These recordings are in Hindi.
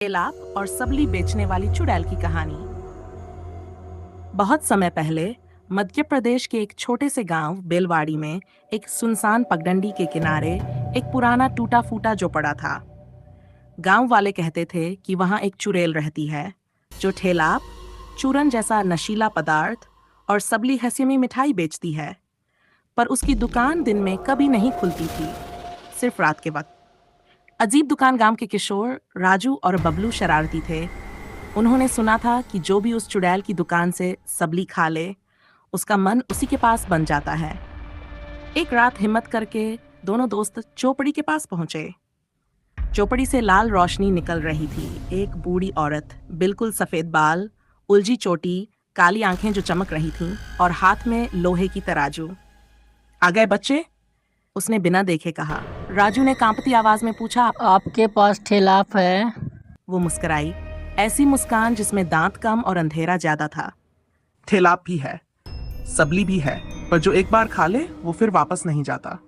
तेलाब और सबली बेचने वाली चुड़ैल की कहानी। बहुत समय पहले मध्य प्रदेश के एक छोटे से गांव बेलवाड़ी में एक सुनसान पगडंडी के किनारे एक पुराना टूटा फूटा जो पड़ा था। गांव वाले कहते थे कि वहां एक चुड़ैल रहती है जो ठेलाब, चूरन जैसा नशीला पदार्थ और सबली हसीमी मिठाई बेचती है, पर उसकी दुकान दिन में कभी नहीं खुलती थी, सिर्फ रात के वक्त। अजीब दुकान गांव के किशोर राजू और बबलू शरारती थे। उन्होंने सुना था कि जो भी उस चुड़ैल की दुकान से सबली खा ले, उसका मन उसी के पास बन जाता है। एक रात हिम्मत करके दोनों दोस्त चौपड़ी के पास पहुंचे। चौपड़ी से लाल रोशनी निकल रही थी। एक बूढ़ी औरत, बिल्कुल सफेद बाल, उलझी चोटी, काली आंखें जो चमक रही थीं और हाथ में लोहे की तराजू। आ गए बच्चे? उसने बिना देखे कहा। राजू ने कांपती आवाज में पूछा, आपके पास ठेलाप है? वो मुस्कुराई, ऐसी मुस्कान जिसमें दांत कम और अंधेरा ज्यादा था। ठेलाप भी है, सबली भी है, पर जो एक बार खा ले वो फिर वापस नहीं जाता।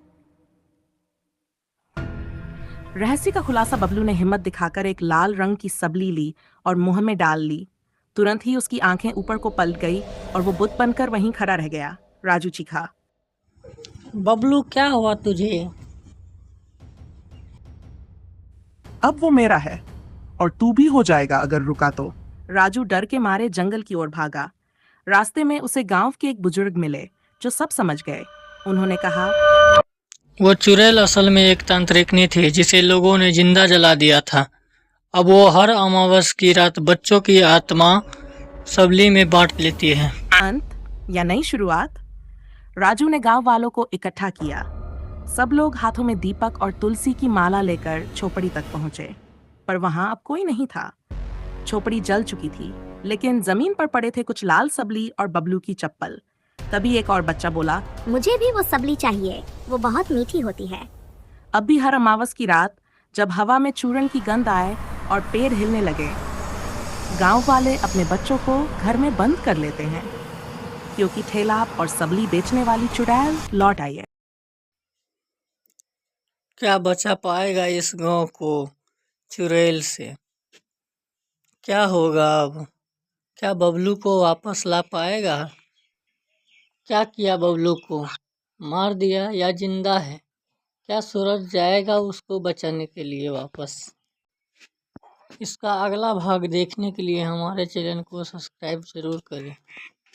रहस्य का खुलासा बबलू ने हिम्मत दिखाकर एक लाल रंग की सबली ली और मुंह में डाल ली। तुरंत ही उसकी आंखें ऊपर को पलट गई और वो बुत बनकर वहीं खड़ा रह गया। राजू चीखा, बबलू, क्या हुआ तुझे? अब वो मेरा है और तू भी हो जाएगा अगर रुका तो। राजू डर के मारे जंगल की ओर भागा। रास्ते में उसे गांव के एक बुजुर्ग मिले जो सब समझ गए। उन्होंने कहा, वो चुड़ैल असल में एक तांत्रिकनी थी जिसे लोगों ने जिंदा जला दिया था। अब वो हर अमावस की रात बच्चों की आत्मा सबली में बांट लेती है। अंत या नई शुरुआत? राजू ने गांव वालों को इकट्ठा किया। सब लोग हाथों में दीपक और तुलसी की माला लेकर झोपड़ी तक पहुंचे, पर वहां अब कोई नहीं था। झोपड़ी जल चुकी थी, लेकिन जमीन पर पड़े थे कुछ लाल सबली और बबलू की चप्पल। तभी एक और बच्चा बोला, मुझे भी वो सबली चाहिए, वो बहुत मीठी होती है। अब भी हर अमावस की रात जब हवा में चूरन की गंध आए और पेड़ हिलने लगे, गांव वाले अपने बच्चों को घर में बंद कर लेते हैं, क्योंकि ठेलाप और सबली बेचने वाली चुड़ैल लौट आई है। क्या बचा पाएगा इस गांव को चुड़ैल से? क्या होगा अब? क्या बबलू को वापस ला पाएगा? क्या किया बबलू को? मार दिया या जिंदा है? क्या सूरज जाएगा उसको बचाने के लिए वापस? इसका अगला भाग देखने के लिए हमारे चैनल को सब्सक्राइब जरूर करें।